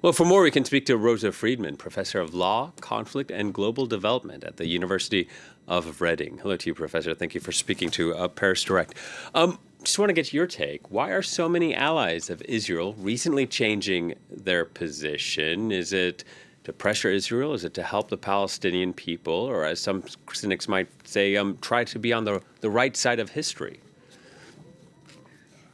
Well, for more, we can speak to Rosa Freedman, professor of law, conflict, and global development at the University of Reading. Hello to you, Professor. Thank you for speaking to Paris Direct. Just want to get your take. Why are so many allies of Israel recently changing their position? Is it to pressure Israel? Is it to help the Palestinian people? Or as some cynics might say, try to be on the right side of history?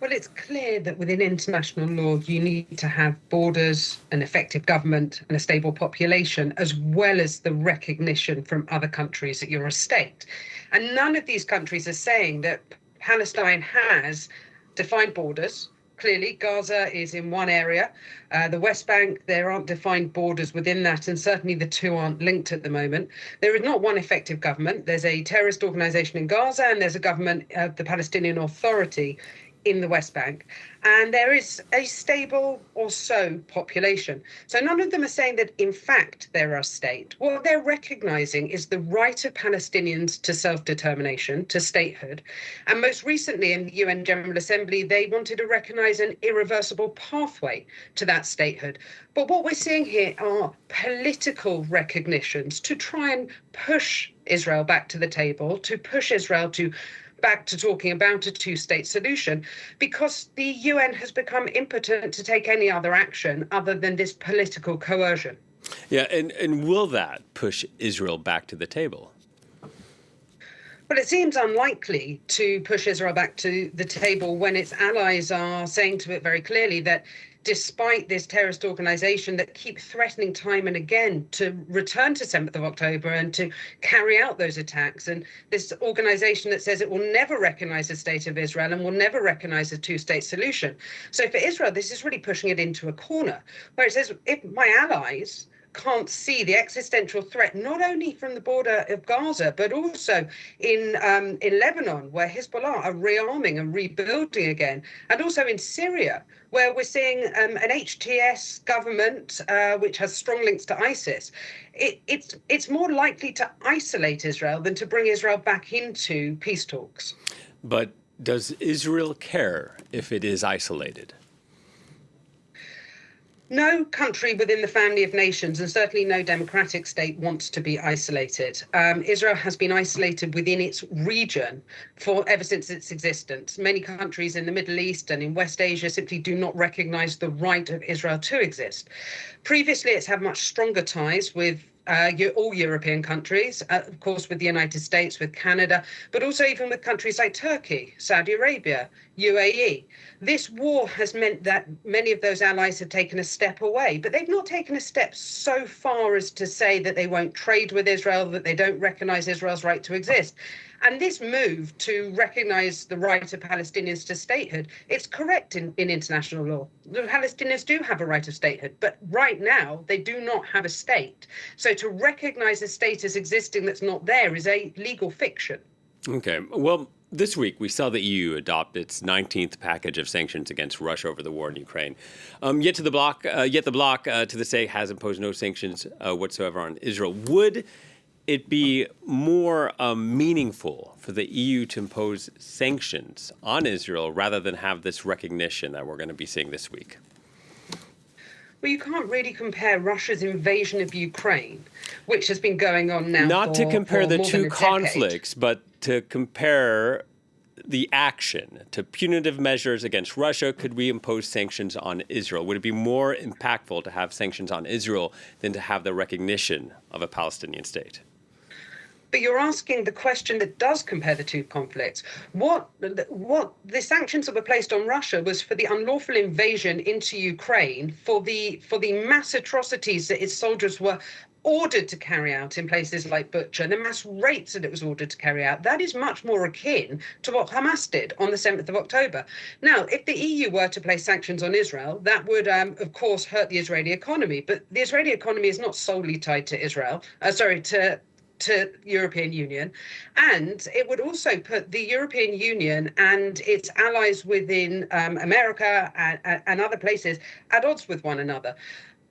Well, it's clear that within international law, you need to have borders, an effective government, and a stable population, as well as the recognition from other countries that you're a state. And none of these countries are saying that Palestine has defined borders. Clearly, Gaza is in one area. The West Bank, there aren't defined borders within that, and certainly the two aren't linked at the moment. There is not one effective government. There's a terrorist organization in Gaza, and there's a government of the Palestinian Authority in the West Bank, and there is a stable or so population. So none of them are saying that in fact they're a state. What they're recognizing is the right of Palestinians to self-determination, to statehood. And most recently in the UN General Assembly, they wanted to recognize an irreversible pathway to that statehood. But what we're seeing here are political recognitions to try and push Israel back to the table, to push Israel back to talking about a two-state solution, because the UN has become impotent to take any other action other than this political coercion. Yeah, and will that push Israel back to the table? Well, it seems unlikely to push Israel back to the table when its allies are saying to it very clearly that despite this terrorist organization that keep threatening time and again to return to 7th of October and to carry out those attacks, and this organization that says it will never recognize the state of Israel and will never recognize a two-state solution. So for Israel, this is really pushing it into a corner where it says, if my allies can't see the existential threat, not only from the border of Gaza, but also in Lebanon, where Hezbollah are rearming and rebuilding again, and also in Syria, where we're seeing an HTS government which has strong links to ISIS. It's more likely to isolate Israel than to bring Israel back into peace talks. But does Israel care if it is isolated? No country within the family of nations, and certainly no democratic state, wants to be isolated. Israel has been isolated within its region ever since its existence. Many countries in the Middle East and in West Asia simply do not recognize the right of Israel to exist. Previously, it's had much stronger ties with all European countries, of course, with the United States, with Canada, but also even with countries like Turkey, Saudi Arabia, UAE. This war has meant that many of those allies have taken a step away, but they've not taken a step so far as to say that they won't trade with Israel, that they don't recognize Israel's right to exist. And this move to recognize the right of Palestinians to statehood, it's correct in international law. The Palestinians do have a right of statehood, but right now they do not have a state. So to recognize a state as existing that's not there is a legal fiction. Okay, well, this week we saw the EU adopt its 19th package of sanctions against Russia over the war in Ukraine. Yet the bloc to this day has imposed no sanctions whatsoever on Israel. Would it be more meaningful for the EU to impose sanctions on Israel rather than have this recognition that we're going to be seeing this week? Well, you can't really compare Russia's invasion of Ukraine, which has been going on now Not to compare the two conflicts, but to compare the action to punitive measures against Russia. Could we impose sanctions on Israel? Would it be more impactful to have sanctions on Israel than to have the recognition of a Palestinian state? But you're asking the question that does compare the two conflicts. What the sanctions that were placed on Russia was for the unlawful invasion into Ukraine, for the mass atrocities that its soldiers were ordered to carry out in places like Bucha, the mass rapes that it was ordered to carry out. That is much more akin to what Hamas did on the 7th of October. Now, if the EU were to place sanctions on Israel, that would, of course, hurt the Israeli economy. But the Israeli economy is not solely tied to to European Union, and it would also put the European Union and its allies within America and other places at odds with one another.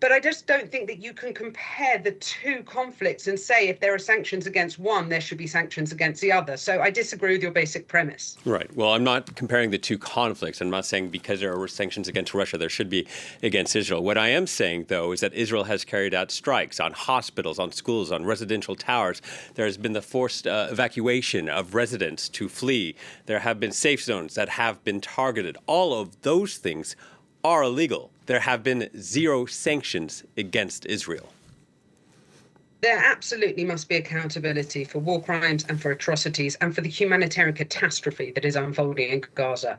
But I just don't think that you can compare the two conflicts and say if there are sanctions against one, there should be sanctions against the other. So I disagree with your basic premise. Right. Well, I'm not comparing the two conflicts. I'm not saying because there are sanctions against Russia, there should be against Israel. What I am saying, though, is that Israel has carried out strikes on hospitals, on schools, on residential towers. There has been the forced evacuation of residents to flee. There have been safe zones that have been targeted. All of those things are illegal. There have been zero sanctions against Israel. There absolutely must be accountability for war crimes and for atrocities and for the humanitarian catastrophe that is unfolding in Gaza.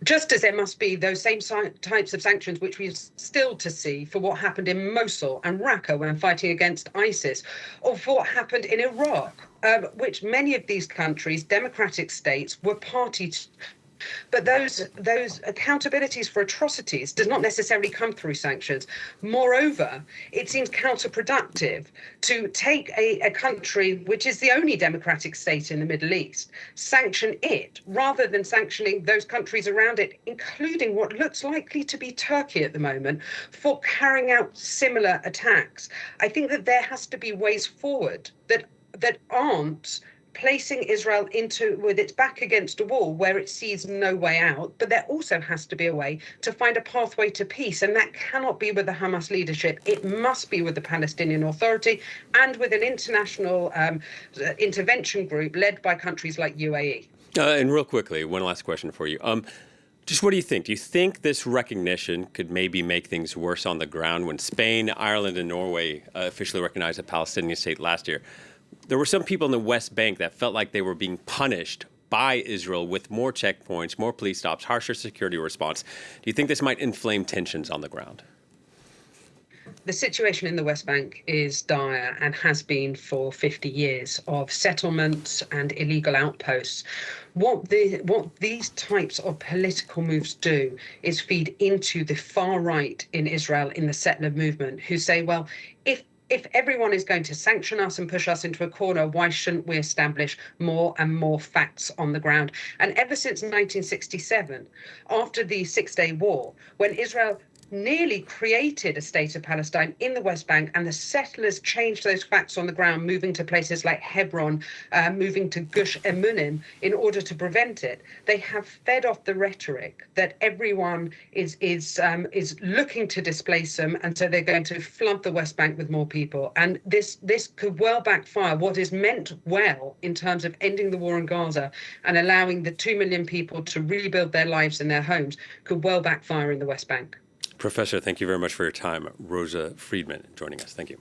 Just as there must be those same types of sanctions which we've still to see for what happened in Mosul and Raqqa when fighting against ISIS, or for what happened in Iraq, which many of these countries, democratic states, were party to. But those accountabilities for atrocities does not necessarily come through sanctions. Moreover, it seems counterproductive to take a country which is the only democratic state in the Middle East, sanction it, rather than sanctioning those countries around it, including what looks likely to be Turkey at the moment, for carrying out similar attacks. I think that there has to be ways forward that aren't placing Israel with its back against a wall where it sees no way out. But there also has to be a way to find a pathway to peace. And that cannot be with the Hamas leadership. It must be with the Palestinian Authority and with an international intervention group led by countries like UAE. And real quickly, one last question for you. Just what do you think? Do you think this recognition could maybe make things worse on the ground? When Spain, Ireland, and Norway officially recognized a Palestinian state last year, there were some people in the West Bank that felt like they were being punished by Israel with more checkpoints, more police stops, harsher security response. Do you think this might inflame tensions on the ground? The situation in the West Bank is dire and has been for 50 years of settlements and illegal outposts. What these types of political moves do is feed into the far right in Israel, in the settler movement, who say, well, if everyone is going to sanction us and push us into a corner, why shouldn't we establish more and more facts on the ground? And ever since 1967, after the Six-Day War, when Israel nearly created a state of Palestine in the West Bank, and the settlers changed those facts on the ground, moving to places like Hebron, moving to Gush Emunim in order to prevent it. They have fed off the rhetoric that everyone is looking to displace them, and so they're going to flood the West Bank with more people. And this could well backfire. What is meant well in terms of ending the war in Gaza and allowing the 2 million people to rebuild their lives and their homes could well backfire in the West Bank. Professor, thank you very much for your time. Rosa Freedman joining us. Thank you.